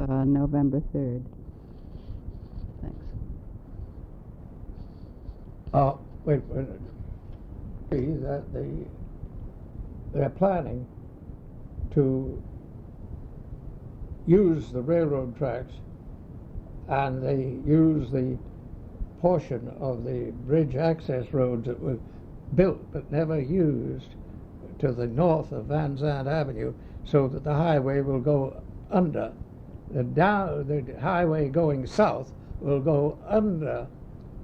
November 3rd. Thanks. Wait. See that they're planning to use the railroad tracks, and they use the portion of the bridge access roads that were built but never used to the north of Van Zandt Avenue, so that the highway will go under. The highway going south will go under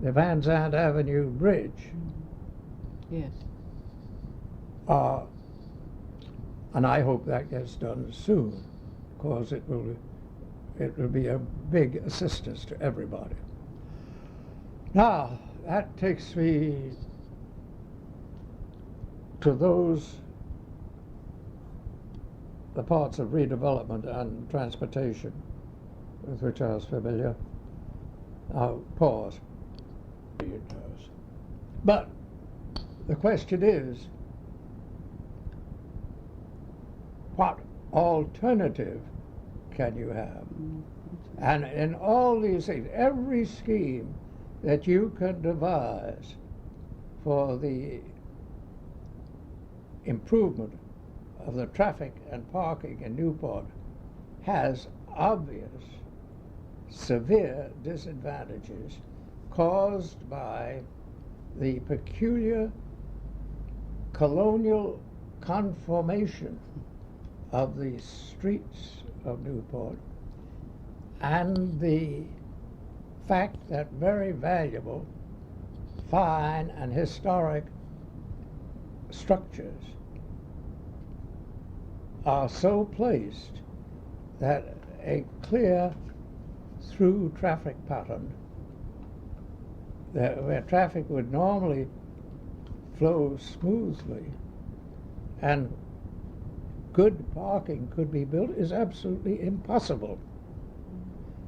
the Van Zandt Avenue bridge. Yes. And I hope that gets done soon, because it will be a big assistance to everybody. Now, that takes me to the parts of redevelopment and transportation with which I was familiar. I'll pause. But the question is, what alternative can you have? And in all these things, every scheme that you can devise for the improvement of the traffic and parking in Newport has obvious, severe disadvantages caused by the peculiar colonial conformation of the streets of Newport, and the fact that very valuable, fine, and historic structures are so placed that a clear through traffic pattern where traffic would normally flow smoothly and good parking could be built is absolutely impossible.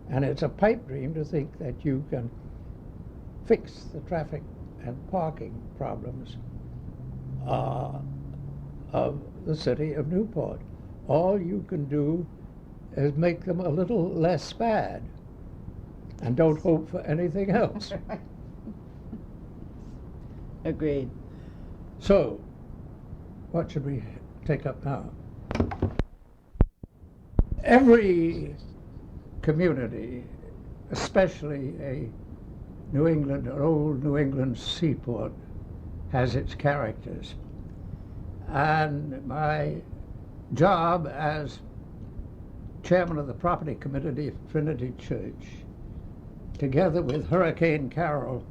And it's a pipe dream to think that you can fix the traffic and parking problems of the city of Newport. All you can do is make them a little less bad, and don't hope for anything else. Agreed. So, what should we take up now? Every community, especially a New England, an old New England seaport, has its characters. And my job as chairman of the property committee of Trinity Church, together with Hurricane Carol,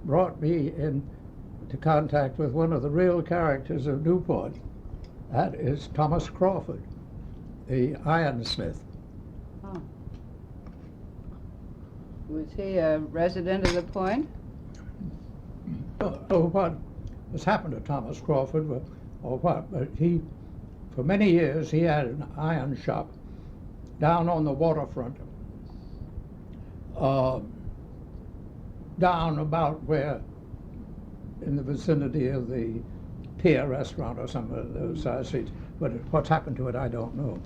brought me into contact with one of the real characters of Newport. That is Thomas Crawford, the ironsmith. Oh. Was he a resident of the point? What has happened to Thomas Crawford, or what? But he, for many years, he had an iron shop down on the waterfront, down about where, in the vicinity of the Pier restaurant or some of those side streets. But what's happened to it, I don't know.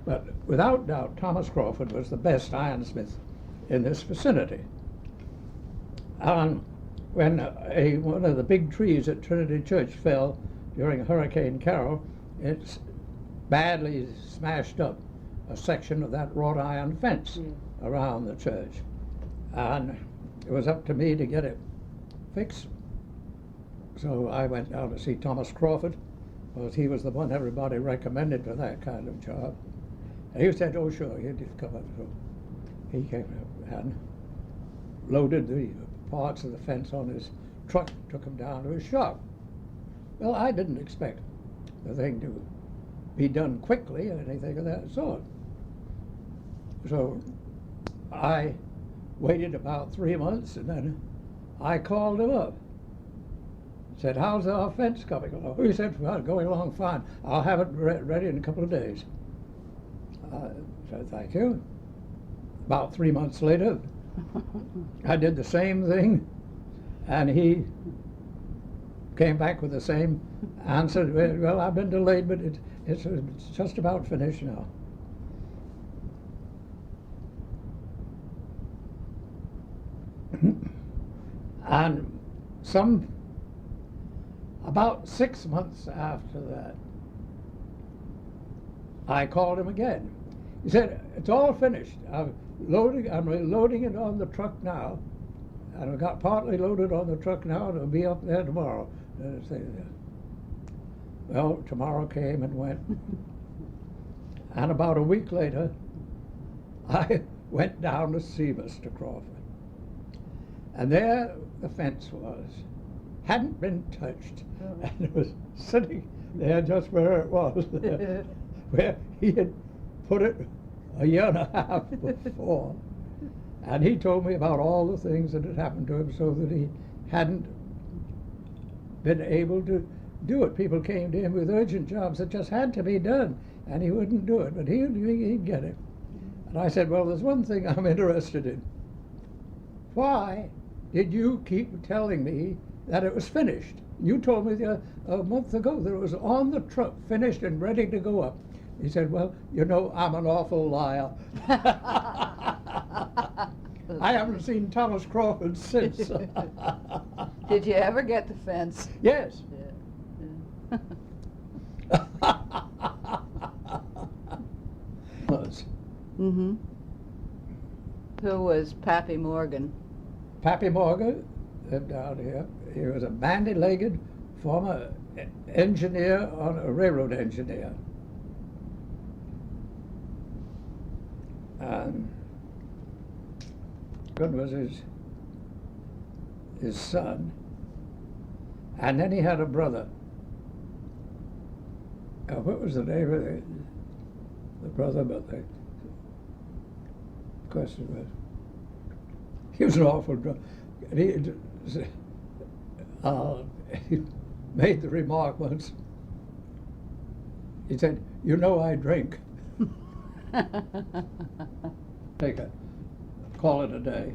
But without doubt, Thomas Crawford was the best ironsmith in this vicinity. And when one of the big trees at Trinity Church fell during Hurricane Carol, it badly smashed up a section of that wrought iron fence around the church. And it was up to me to get it fixed. So I went down to see Thomas Crawford, because he was the one everybody recommended for that kind of job. And he said, oh sure, he'd come up. So he came up and loaded the parts of the fence on his truck, took him down to his shop. Well, I didn't expect the thing to be done quickly or anything of that sort. So I waited about 3 months, and then I called him up. Said, how's our fence coming along? He said, well, going along fine. I'll have it ready in a couple of days. I said, thank you. About 3 months later, I did the same thing, and he came back with the same answer. Well, I've been delayed, but it's just about finished now. And about 6 months after that, I called him again. He said, it's all finished. I'm loading it on the truck now. And I got partly loaded on the truck now, and it'll be up there tomorrow. And I said, well, tomorrow came and went. And about a week later, I went down to see Mr. Crawford. And there the fence was. Hadn't been touched. Oh. And it was sitting there just where it was, where he had put it a year and a half before. And he told me about all the things that had happened to him so that he hadn't been able to do it. People came to him with urgent jobs that just had to be done, and he wouldn't do it, but he'd get it. And I said, well, there's one thing I'm interested in. Why did you keep telling me that it was finished? You told me a month ago that it was on the truck, finished and ready to go up. He said, well, you know, I'm an awful liar. I haven't seen Thomas Crawford since. Did you ever get the fence? Yes. Yeah. Was Mm-hmm. Who was Pappy Morgan? Pappy Morgan lived out here. He was a bandy-legged former engineer, on a railroad engineer. And good was his son. And then he had a brother. What was the name of the brother? But the question was, he was an awful drunk. And he made the remark once. He said, you know I drink. Take it. Call it a day.